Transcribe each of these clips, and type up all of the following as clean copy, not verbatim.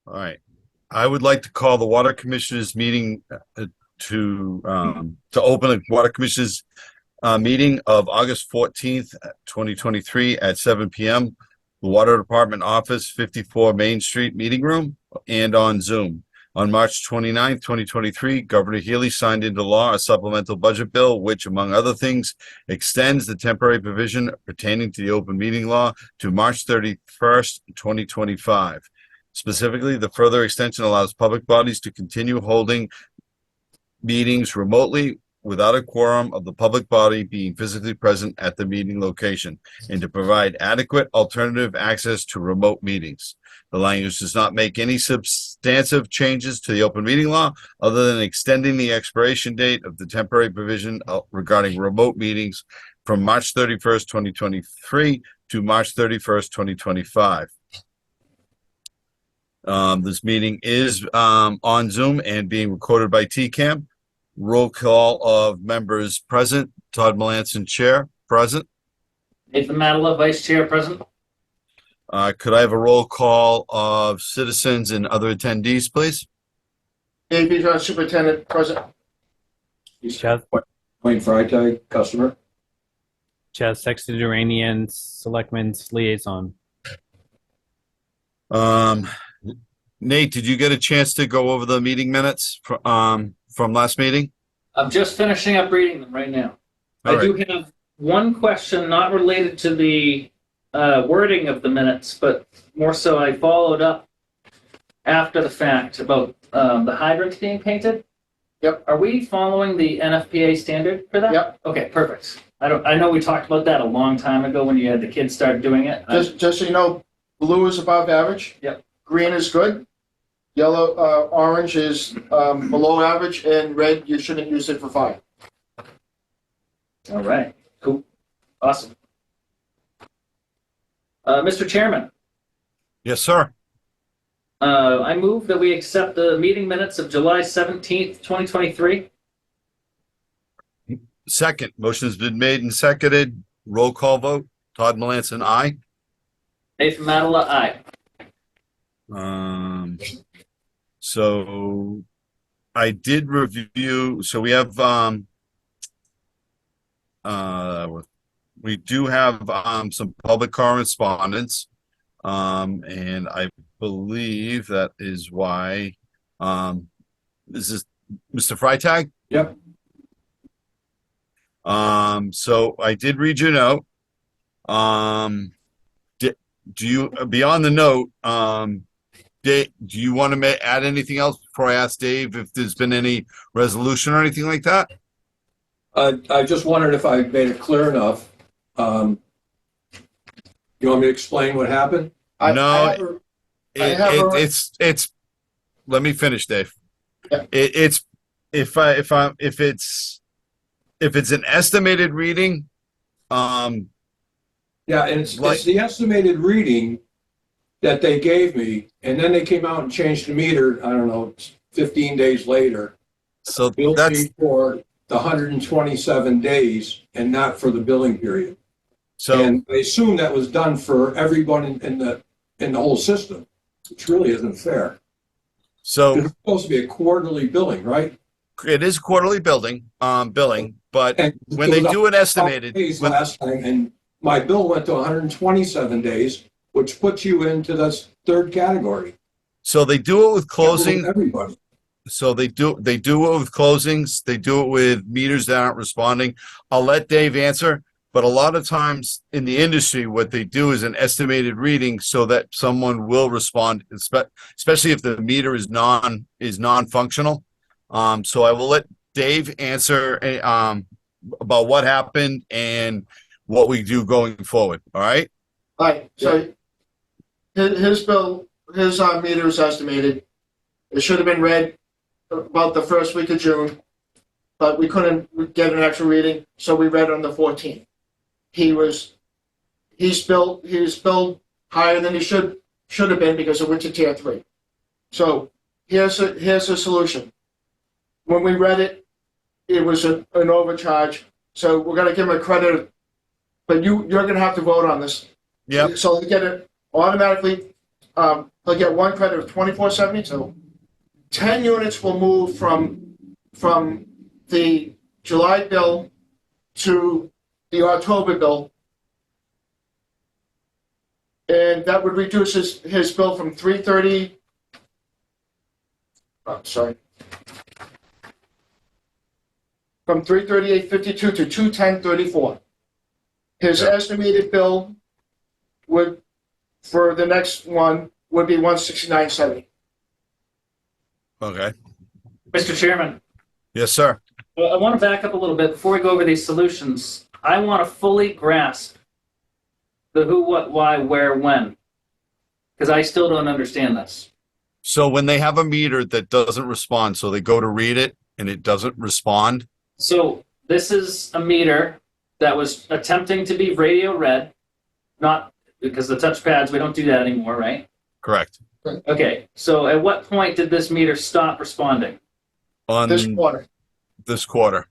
All right. I would like to call the Water Commissioners meeting to open the Water Commissioners meeting of August 14th, 2023 at 7 p.m. The Water Department Office, 54 Main Street Meeting Room, and on Zoom. On March 29th, 2023, Governor Healy signed into law a supplemental budget bill, which, among other things, extends the temporary provision pertaining to the open meeting law to March 31st, 2025. Specifically, the further extension allows public bodies to continue holding meetings remotely without a quorum of the public body being physically present at the meeting location, and to provide adequate alternative access to remote meetings. The language does not make any substantive changes to the open meeting law other than extending the expiration date of the temporary provision regarding remote meetings from March 31st, 2023 to March 31st, 2025. This meeting is on Zoom and being recorded by TCAM. Roll call of members present. Todd Melanson, Chair, present. Nathan Matala, Vice Chair, present. Could I have a roll call of citizens and other attendees, please? Dave Bijan, Superintendent, present. Chaz, Wayne Freitag, customer. Chaz Sexton Duranian, Selectmen's Liaison. Nate, did you get a chance to go over the meeting minutes from last meeting? I'm just finishing up reading them right now. All I do have one question not related to the wording of the minutes, but more so I followed up after the fact about the hydrants being painted. Yep. Are we following the NFPA standard for that? Yep. Okay, perfect. I know we talked about that a long time ago when you had the kids start doing it. Just so you know, blue is above average. Yep. Green is good. Yellow, orange is below average, and red, you shouldn't use it for fire. All right, cool, awesome. Mr. Chairman, Yes, sir. I move that we accept the meeting minutes of July 17th, 2023. Second, motion's been made and seconded. Roll call vote. Todd Melanson, aye. Nathan Matala, aye. So I did review, so we have we do have some public correspondence, and I believe that is why this is Mr. Freitag. Yep. So I did read your note. Do you, beyond the note, Dave, do you want to add anything else before I ask Dave if there's been any resolution or anything like that? I just wondered if I made it clear enough. You want me to explain what happened? No, it's it's. Let me finish, Dave. Yeah. It's if it's an estimated reading, Yeah, and it's the estimated reading that they gave me, and then they came out and changed the meter, I don't know, 15 days later. so Billed that's me for the 127 days and not for the billing period. so. And I assume that was done for everyone in the whole system, which really isn't fair. So It's supposed to be a quarterly billing, right? it is quarterly billing, but And when it they was do an 12 estimated, days last time, and my bill went to 127 days, which puts you into this third category. so they do it with closing. Everybody. So they do it with closings. They do it with meters that aren't responding. I'll let Dave answer, but a lot of times in the industry, what they do is an estimated reading so that someone will respond, especially if the meter is non-functional. So I will let Dave answer about what happened and what we do going forward. All right. All right, so his bill, his meter is estimated. It should have been read about the first week of June, but we couldn't get an actual reading, so we read on the 14th. He's billed higher than he should have been because it went to tier 3. So here's a solution. When we read it, it was an overcharge, so we're gonna give him a credit, but you're gonna have to vote on this. Yep. So they get it automatically he'll get one credit of 24.72. 10 units will move from the July bill to the October bill. And that would reduce his bill from 330. Sorry. From 338.52 to 210.34. His Yeah. estimated bill would, for the next one, would be 169.70. Okay. Mr. Chairman, Yes, sir. I want to back up a little bit before we go over these solutions. I want to fully grasp the who, what, why, where, when, because I still don't understand this. So when they have a meter that doesn't respond, so they go to read it and it doesn't respond. So this is a meter that was attempting to be radio read, not because the touchpads, we don't do that anymore, right? Correct. Okay, so at what point did this meter stop responding? On This quarter. this quarter.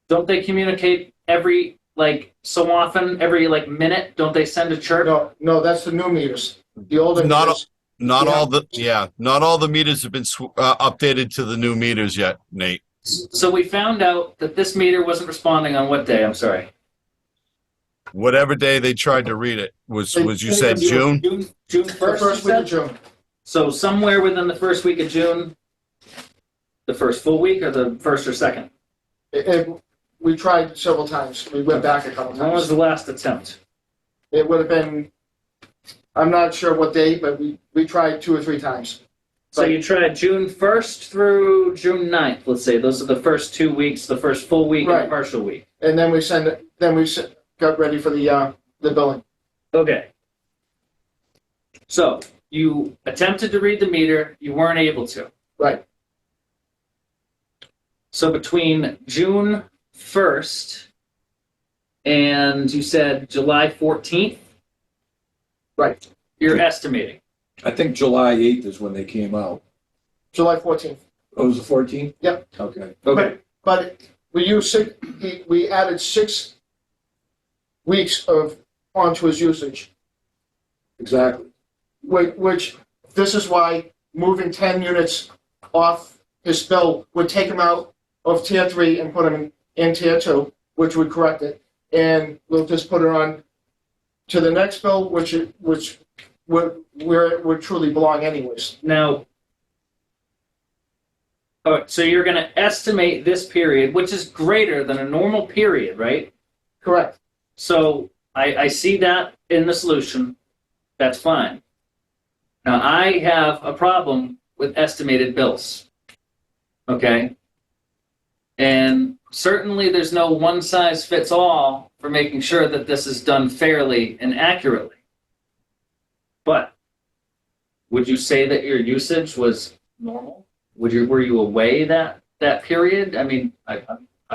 Don't they communicate every, like, so often, every, like, minute? Don't they send a chirp? No, that's the new meters. The older Not meters. Not Yeah. all the not all the meters have been updated to the new meters yet, Nate. So we found out that this meter wasn't responding on what day? I'm sorry. Whatever day they tried to read it was you said They- June? June The 1st, first you week of said? June. So somewhere within the first week of June, the first full week or the first or second? We tried several times. We went back a couple When was times. the last attempt? It would have been, I'm not sure what date, but we tried 2 or 3 times. So you tried June 1st through June 9th, let's say. Those are the first 2 weeks, the first full week and Right. the partial week. And then got ready for the billing. Okay. So you attempted to read the meter, you weren't able to. Right. So between June 1st and you said July 14th, Right. you're estimating. I think July 8th is when they came out. July 14th. Oh, it was the 14th? Yep. Okay. Okay. But we used we added 6 weeks onto his usage, Exactly. which this is why moving 10 units off his bill would take him out of tier 3 and put him in tier 2, which would correct it. And we'll just put it on to the next bill, which would where it would truly belong anyways. Now, all right, so you're going to estimate this period, which is greater than a normal period, right? Correct. So I see that in the solution. That's fine. Now, I have a problem with estimated bills. Okay? And certainly there's no one size fits all for making sure that this is done fairly and accurately. But would you say that your usage was normal? Were you away that period? I mean,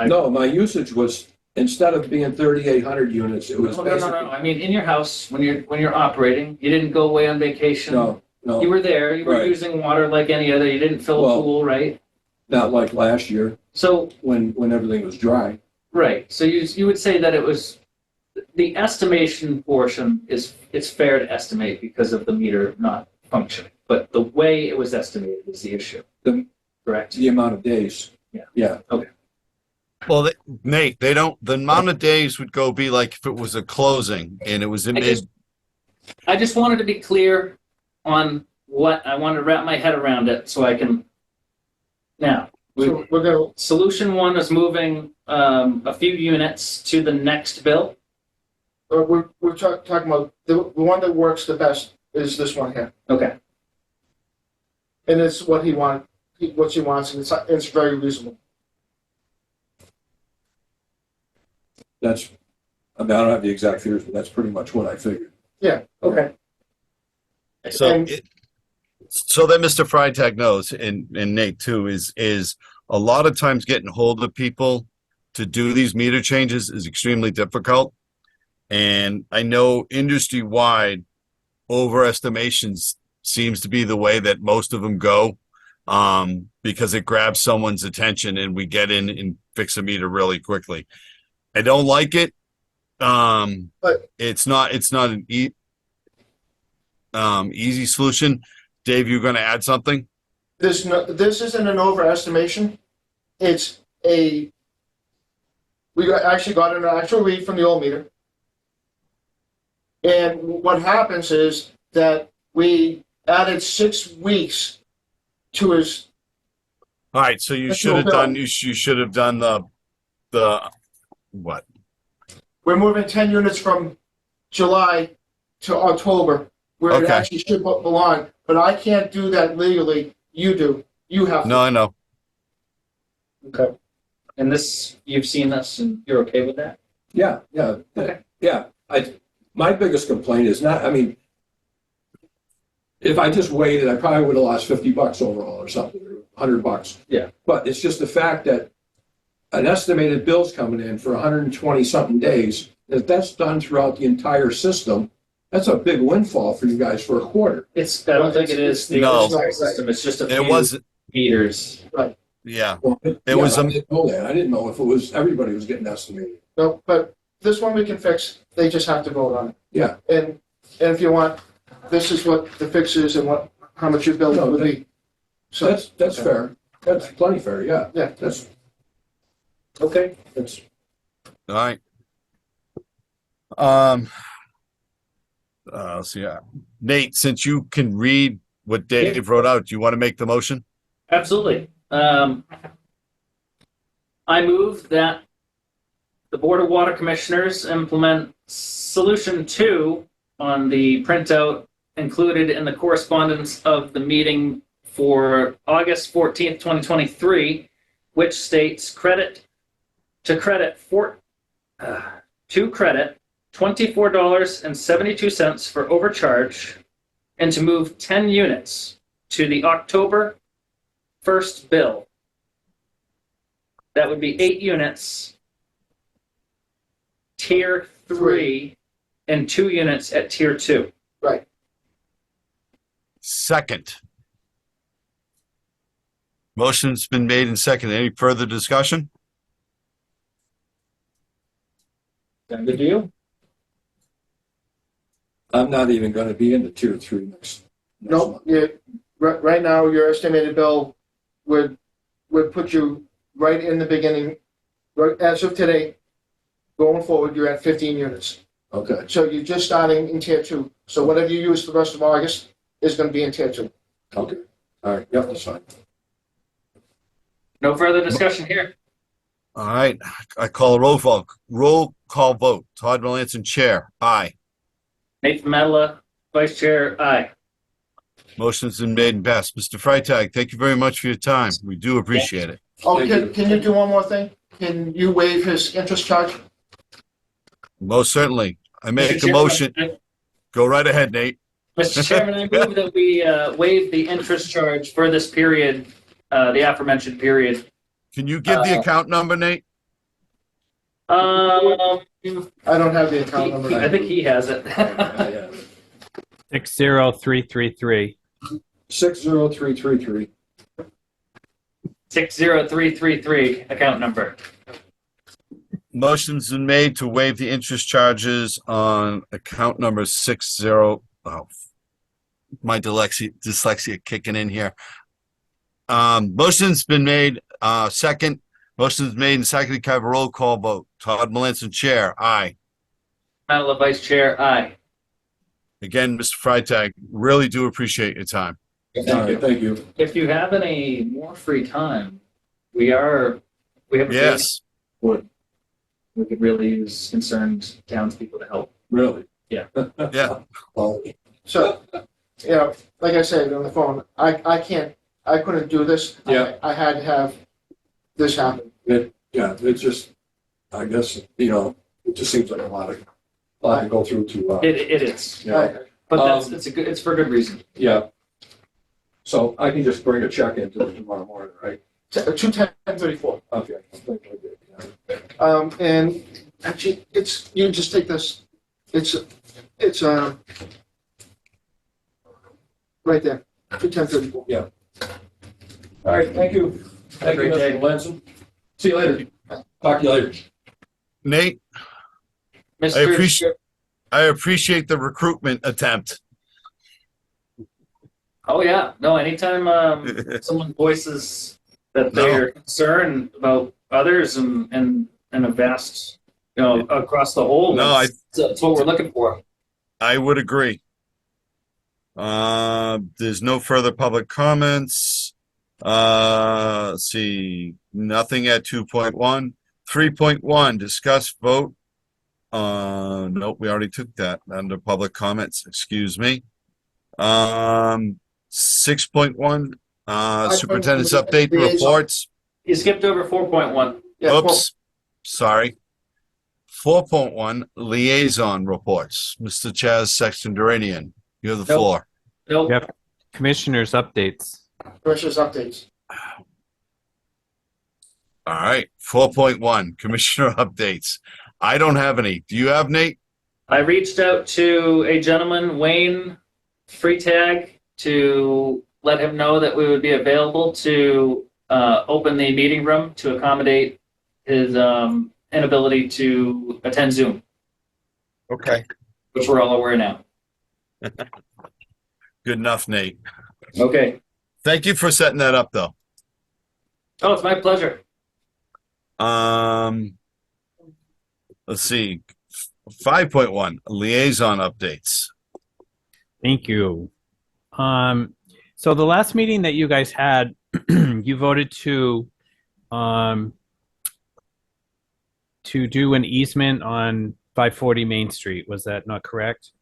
No, my usage was, instead of being 3,800 units, it was no. basically. I mean, in your house when you're operating, you didn't go away on vacation. No, You no, were there. You were Right. using water like any other. You didn't fill a Well- pool, right? not like last year So when everything was dry. right. So you would say that it was the estimation portion it's fair to estimate because of the meter not functioning, but the way it was estimated is the issue. The- Correct. The amount of days. Yeah. Yeah. Well, Nate, they don't. The amount of days would be like if it was a closing and it was in mid. I just wanted to be clear on what I wanted to wrap my head around it so I can. Now, So we're gonna solution 1 is moving a few units to the next bill. we're talking about the one that works the best is this one here, Okay. and it's what he wants, and it's very reasonable. That's, I mean, I don't have the exact figures, but that's pretty much what I figured. Yeah. Okay. So, And- so that Mr. Freitag knows, and Nate too, is a lot of times getting hold of people to do these meter changes is extremely difficult. And I know industry-wide, overestimations seems to be the way that most of them go, because it grabs someone's attention and we get in and fix a meter really quickly. I don't like it. But- it's not an easy solution. Dave, you're gonna add something? This isn't an overestimation. It's a, actually got an actual read from the old meter. And what happens is that we added 6 weeks to his, All right, so you That's should have no done, bill. you should have done the, what? we're moving 10 units from July to October, where it Okay. actually should belong, but I can't do that legally. You do. You have to. No, I know. Okay. And this, you've seen this and you're okay with that? Yeah, Okay. yeah. My biggest complaint is not, I mean, if I just waited, I probably would have lost $50 overall or something, or $100. Yeah. But it's just the fact that an estimated bill's coming in for 120 something days, if that's done throughout the entire system, that's a big windfall for you guys for a quarter. I don't think it is the No. entire system. It's just a It few wasn't, meters. yeah. Well, It yeah, was, I didn't know that. I didn't know if it was, everybody was getting estimated. No, but this one we can fix. They just have to vote on it. Yeah. And if you want, this is what the fix is and how much your bill No, would be. So That's fair. That's plenty fair, yeah. Yeah. That's, Okay. that's, all right. Let's see. Nate, since you can read what Dave wrote out, do you want to make the motion? Absolutely. I move that the Board of Water Commissioners implement Solution 2 on the printout included in the correspondence of the meeting for August 14th, 2023, which states to credit $24.72 for overcharge and to move 10 units to the October 1st bill. That would be 8 units, tier 3, and 2 units at tier 2. right. Second. Motion's been made and seconded. Any further discussion? Sound good to you? I'm not even gonna be in the tier 3 next No, month. right now, your estimated bill would put you right in the beginning. Right, as of today, going forward, you're at 15 units. Okay, So you're just starting in tier 2. So whatever you use for the rest of August is going to be in tier 2. okay. All right, yep, that's fine. No further discussion here. All right, I call a roll call vote. Todd Melanson, Chair. Aye. Nathan Medela, Vice Chair, aye. Motion's been made and passed. Mr. Freitag, thank you very much for your time. We do appreciate it. Oh, Thank you. can you do one more thing? Can you waive his interest charge? Most certainly. I make Mr. a Chairman, motion. Go right ahead, Nate. Mr. Chairman, I move that we waive the interest charge for this period, the aforementioned period. Can you give the account number, Nate? I don't have the account number. I think he has it. Yeah. 60333. 60333. 60333 account number. Motion's been made to waive the interest charges on account number 60. Oh, my dyslexia kicking in here. Motion's been made, second. Motion's made and seconded. Can I have a roll call vote? Todd Melanson, Chair. Aye. Medela, Vice Chair, aye. Again, Mr. Freitag, really do appreciate your time. All right, thank you. If you have any more free time, we have a Yes. we could really use concerned townspeople to help. Really? Yeah. Yeah. Well, So, like I said on the phone, I couldn't do this. Yeah. I had to have this happen. yeah, it's just, I guess, it just seems like a lot to go through to, It is, yeah. but it's for good reason. Yeah. So I can just bring a check into it tomorrow morning, right? 21034. Okay. And actually, you can just take this. It's right there. 21034. All right, thank you. Thank you, Have a great Mr. Lanson. See you later. Talk to you later. Nate, Mr. I appreciate the recruitment attempt. Oh, yeah. No, anytime someone voices that they're concerned about others and a vast, across the whole, No, that's what we're looking for. I would agree. There's no further public comments. Let's see, nothing at 2.1. 3.1, discuss vote. Nope, we already took that under public comments, excuse me. 6.1, superintendent's update Liaison. reports. You skipped over 4.1. Yeah, Oops, sorry. 4.1, liaison reports. Mr. Chaz Sexton Duranian, you have the Nope. floor. Nope. Yep. Commissioners updates. Commissioners updates. All right, 4.1, commissioner updates. I don't have any. Do you have, Nate? I reached out to a gentleman, Wayne Freetag, to let him know that we would be available to open the meeting room to accommodate his inability to attend Zoom, Okay. which we're all aware now. Good enough, Nate. Okay. Thank you for setting that up, though. Oh, it's my pleasure. Let's see. 5.1, liaison updates. Thank you. So the last meeting that you guys had, you voted to do an easement on 540 Main Street. Was that not correct?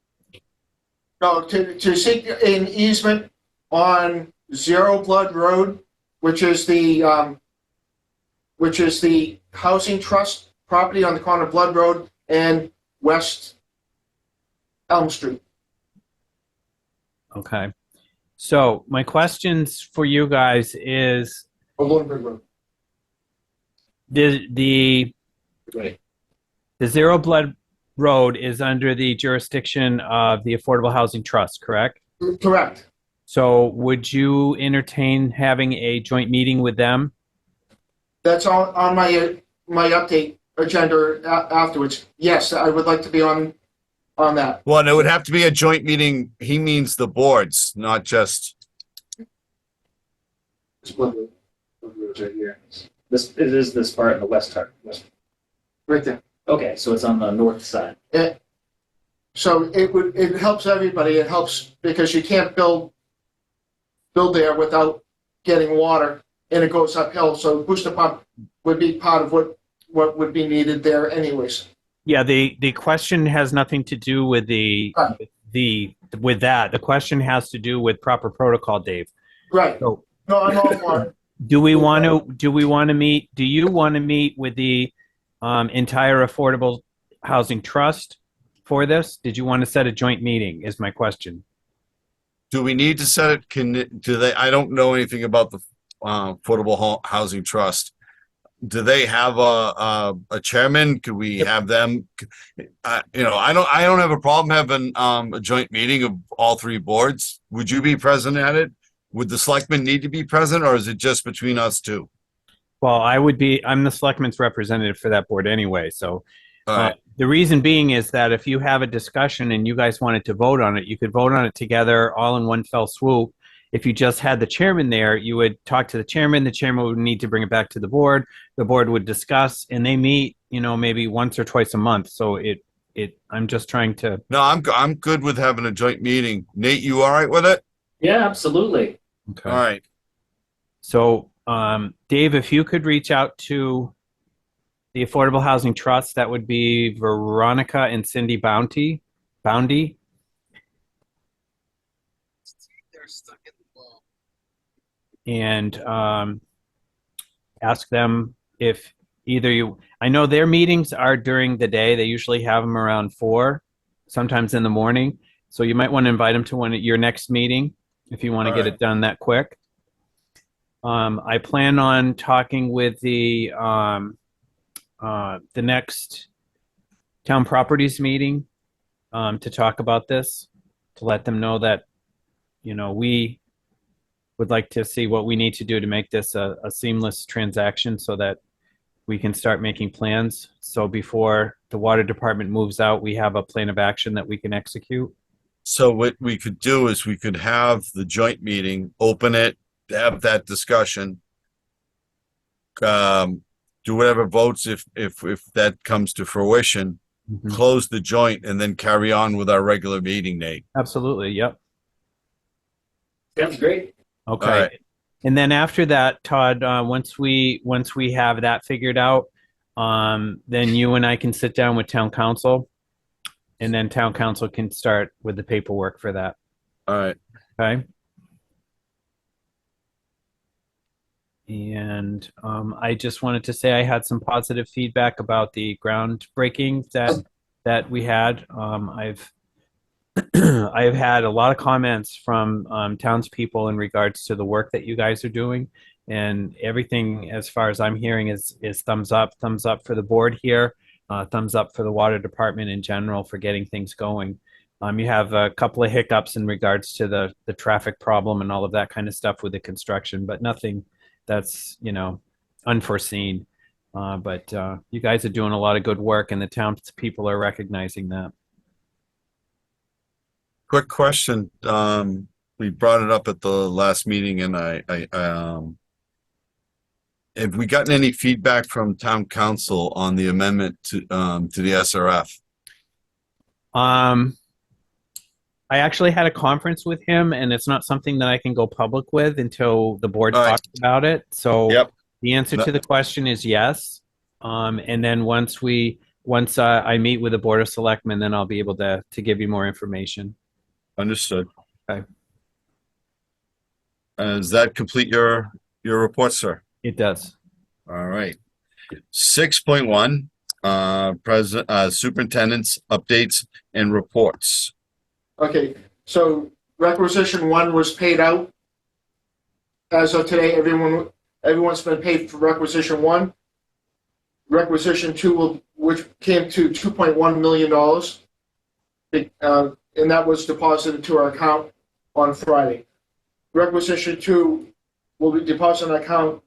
No, to seek an easement on Zero Blood Road, which is the housing trust property on the corner of Blood Road and West Elm Street. Okay. So my questions for you guys is Or Lunenburg Road. the Right. Zero Blood Road is under the jurisdiction of the Affordable Housing Trust, correct? Correct. So would you entertain having a joint meeting with them? That's on my update agenda afterwards. Yes, I would like to be on that. Well, and it would have to be a joint meeting. He means the boards, not just. Right here. It is this part in the west part. Right there. Okay, so it's on the north side. So it helps everybody. It helps because you can't build there without getting water, and it goes uphill. So booster pump would be part of what would be needed there anyways. Yeah, the question has nothing to do with with that. The question has to do with proper protocol, Dave. Right. So No, I'm all for it. do you want to meet with the entire Affordable Housing Trust for this? Did you want to set a joint meeting is my question. Do we need to set it? I don't know anything about the Affordable Housing Trust. Do they have a chairman? Could we have them? I don't have a problem having a joint meeting of all three boards. Would you be present at it? Would the selectmen need to be present, or is it just between us two? Well, I'm the selectman's representative for that board anyway. So All right. the reason being is that if you have a discussion and you guys wanted to vote on it, you could vote on it together all in one fell swoop. If you just had the chairman there, you would talk to the chairman would need to bring it back to the board would discuss, and they meet, maybe once or twice a month. So I'm just trying to. No, I'm good with having a joint meeting. Nate, you all right with it? Yeah, absolutely. Okay. All right. So, Dave, if you could reach out to the Affordable Housing Trust, that would be Veronica and Cindy Boundy. And ask them if I know their meetings are during the day. They usually have them around 4, sometimes in the morning. So you might want to invite them to your next meeting if you want to get it done that quick. I plan on talking with the next town properties meeting to talk about this, to let them know that, we would like to see what we need to do to make this a seamless transaction so that we can start making plans. So before the water department moves out, we have a plan of action that we can execute. So what we could do is we could have the joint meeting, open it, have that discussion. Do whatever votes if that comes to fruition, Mhm. close the joint and then carry on with our regular meeting, Nate. Absolutely. Yep. Sounds great. Okay. All right. And then after that, Todd, once we have that figured out, then you and I can sit down with town council, and then town council can start with the paperwork for that. All right. Okay. And I just wanted to say I had some positive feedback about the groundbreaking that we had. I've had a lot of comments from townspeople in regards to the work that you guys are doing, and everything, as far as I'm hearing, is thumbs up for the board here, thumbs up for the water department in general for getting things going. You have a couple of hiccups in regards to the traffic problem and all of that kind of stuff with the construction, but nothing that's unforeseen. But you guys are doing a lot of good work, and the townspeople are recognizing that. Quick question. We brought it up at the last meeting and have we gotten any feedback from town council on the amendment to the SRF? I actually had a conference with him, and it's not something that I can go public with until the board All right. talks about it. So Yep. the answer to the question is yes. And then once I meet with the board of selectmen, then I'll be able to give you more information. Understood. Okay. Does that complete your report, sir? It does. All right. 6.1, superintendent's updates and reports. Okay, so requisition 1 was paid out. As of today, everyone's been paid for requisition 1. Requisition 2 which came to $2.1 million. And that was deposited to our account on Friday. Requisition 2 will be deposited on account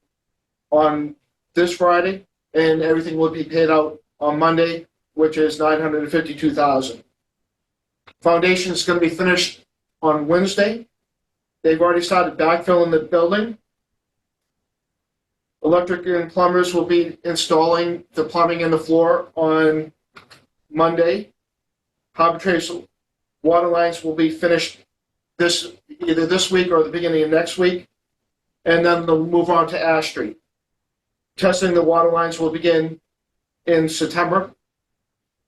on this Friday, and everything will be paid out on Monday, which is $952,000. Foundation is going to be finished on Wednesday. They've already started backfilling the building. Electric and plumbers will be installing the plumbing and the floor on Monday. Harbor Trace water lines will be finished either this week or the beginning of next week, and then they'll move on to Ash Street. Testing the water lines will begin in September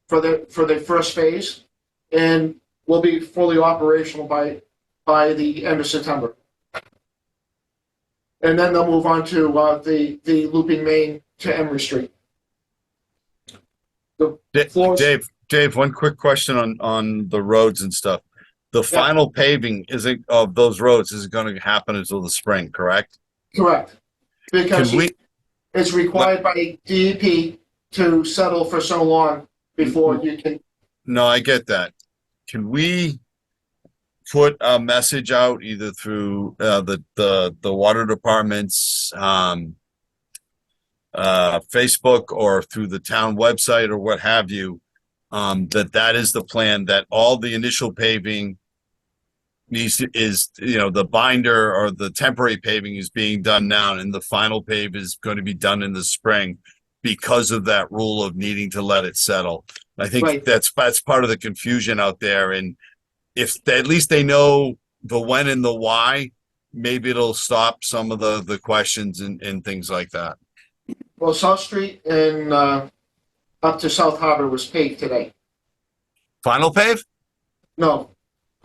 for the first phase, and will be fully operational by the end of September. And then they'll move on to the looping main to Emery Street. Floors- Dave, one quick question on the roads and stuff. The final paving of those roads isn't going to happen until the spring, correct? Correct. Because Can we, it's required by DEP to settle for so long before you can. no, I get that. Can we put a message out either through the water department's Facebook or through the town website or what have you, that is the plan, that all the initial paving is the binder or the temporary paving is being done now, and the final pave is going to be done in the spring because of that rule of needing to let it settle. I think Right. that's part of the confusion out there, and if at least they know the when and the why, maybe it'll stop some of the questions and things like that. Well, South Street and up to South Harbor was paved today. Final pave? No,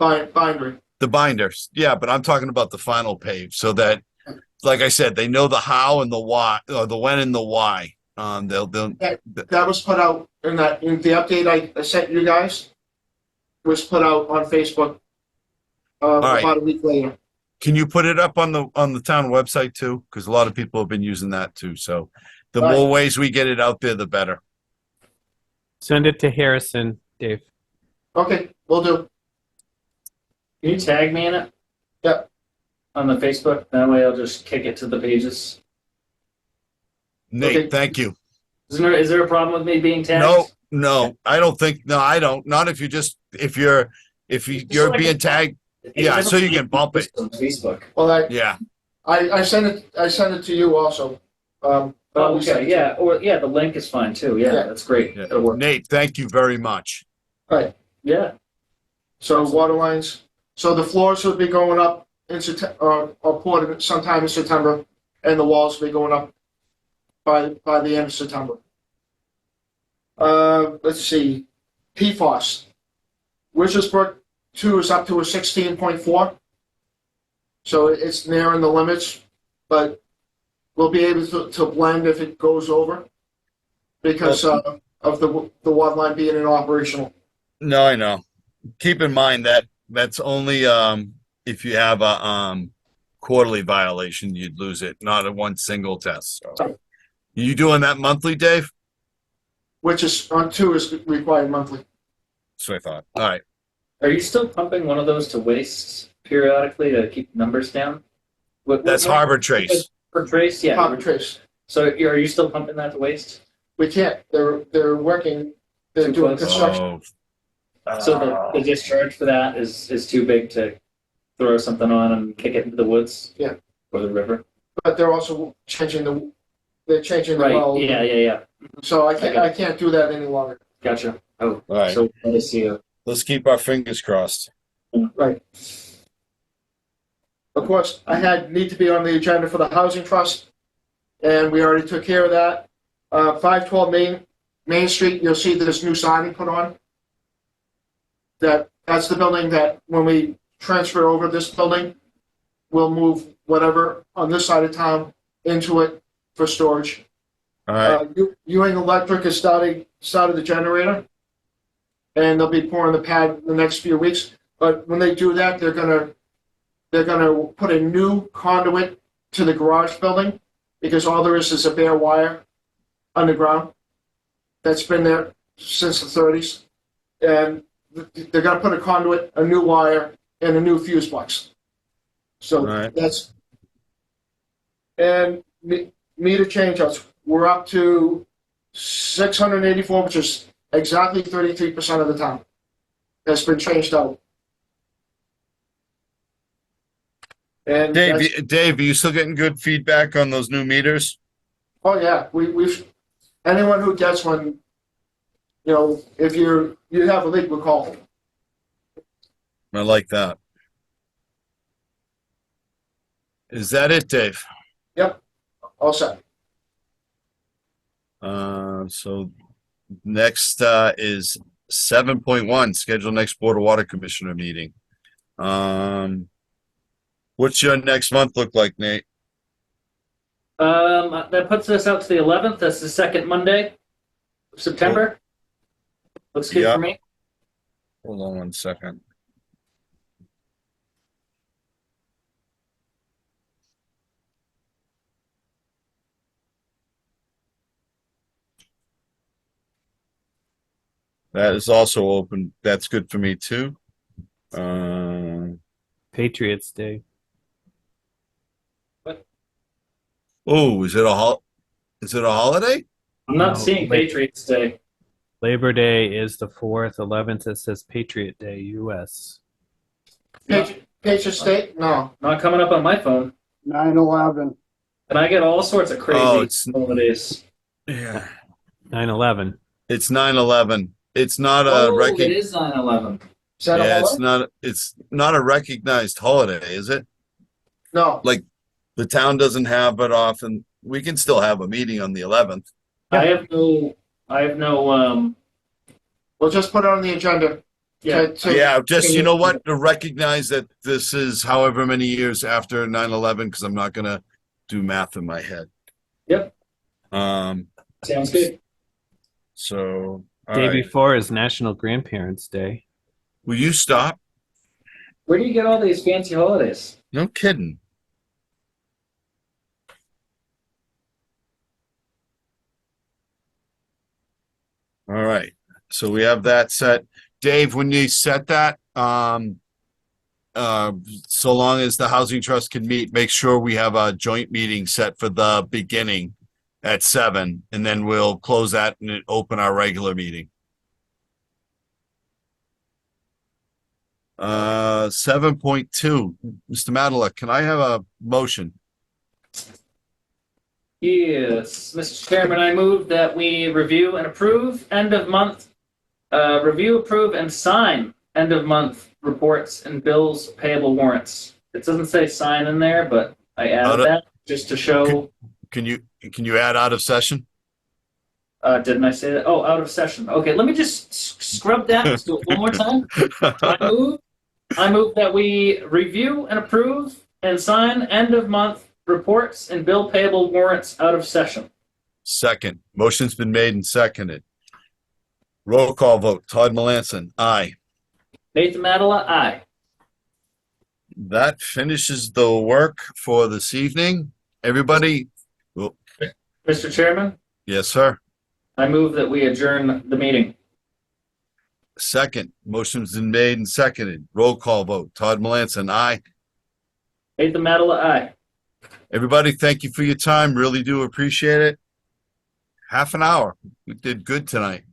bindery. The binders, yeah, but I'm talking about the final pave, so that, like I said, they know the how and the why, or the when and the why. They'll That was put out in the update I sent you guys. Was put out on Facebook right. about a week later. Can you put it up on the town website too? Because a lot of people have been using that too. So the Right. more ways we get it out there, the better. Send it to Harrison, Dave. Okay, we'll do. Can you tag me in it? Yep. On the Facebook? That way I'll just kick it to the pages. Nate, Okay. thank you. Is there a problem with me being tagged? No, I don't think. No, I don't. Not if you're if you're being tagged, yeah, so you can bump it. On Facebook. Well, Yeah, I sent it to you also. Oh, okay, yeah, or, yeah, the link is fine too, yeah, Yeah. that's great. yeah. That'll work. Nate, thank you very much. Right, Yeah, so water lines, so the floors will be going up in September, or poured sometime in September, and the walls will be going up by the end of September. Let's see, PFOS. Wishersbrook 2 is up to a 16.4. So it's nearing the limits, but we'll be able to blend if it goes over because of the water line being operational. No, I know. Keep in mind that that's only if you have a quarterly violation, you'd lose it, not a one single test. So. Sorry. You doing that monthly, Dave? Which is on 2 is required monthly. That's what I thought. All right. are you still pumping one of those to waste periodically to keep numbers down? That's Harbor Trace. For Trace, yeah. Harbor Trace. So are you still pumping that to waste? We can't. They're working. They're Too doing close. construction. Oh. So the discharge for that is too big to throw something on and kick it into the woods? Yeah. Or the river? But they're also changing the Right, well. yeah. So I can't do that any longer. Gotcha. Oh, All right. so I see you. Let's keep our fingers crossed. Right. Of course, I need to be on the agenda for the housing trust, and we already took care of that. 512 Main Street, you'll see this new siding put on. That's the building that when we transfer over this building, we'll move whatever on this side of town into it for storage. All right. Ewing Electric has started the generator, and they'll be pouring the pad the next few weeks. But when they do that, they're gonna put a new conduit to the garage building because all there is a bare wire underground that's been there since the 30s, and they're gonna put a conduit, a new wire, and a new fuse box. So Right. that's and meter changeouts. We're up to 684, which is exactly 33% of the town that's been changed out. And Dave, are you still getting good feedback on those new meters? oh yeah, we've anyone who gets one, if you have a leak, we'll call. I like that. Is that it, Dave? All set. So next is 7.1, schedule next Board of Water Commissioner meeting. What's your next month look like, Nate? That puts us out to the 11th. That's the second Monday of September. Looks good Yeah. for me. Hold on one second. That is also open. That's good for me too. Patriots Day. Oh, is it a holiday? I'm not No, seeing wait. Patriots Day. Labor Day is the 4th, 11th. It says Patriot Day, U.S. Patriot State? No. Not coming up on my phone. 9/11. And I get all sorts of crazy Oh, it's- holidays. Yeah. 9/11. It's 9/11. It's not a it is 9/11. Is that Yeah, a holiday? it's not a recognized holiday, is it? No. The town doesn't have it often. We can still have a meeting on the 11th. I have no, We'll just put it on the agenda. yeah. Yeah, just, you know what, to recognize that this is however many years after 9/11, because I'm not gonna do math in my head. Yep. Um, Sounds good. so, all Day right. before is National Grandparents' Day. Will you stop? Where do you get all these fancy holidays? No kidding. All right, so we have that set. Dave, when you set that, so long as the housing trust can meet, make sure we have a joint meeting set for the beginning at 7, and then we'll close that and open our regular meeting. 7.2, Mr. Madala, can I have a motion? Yes, Mr. Chairman, I move that we review and approve end of month, review, approve, and sign end of month reports and bills payable warrants. It doesn't say sign in there, but I added that just to show. Can you add out of session? Didn't I say that? Oh, out of session. Okay, let me just scrub that. Let's do it one more time. I move that we review and approve and sign end of month reports and bill payable warrants out of session. Second. Motion's been made and seconded. Roll call vote. Todd Melanson, aye. Nathan Madala, aye. That finishes the work for this evening. Everybody, Mr. Chairman, yes, sir. I move that we adjourn the meeting. Second. Motion's been made and seconded. Roll call vote. Todd Melanson, aye. Nathan Madala, aye. Everybody, thank you for your time. Really do appreciate it. Half an hour. We did good tonight.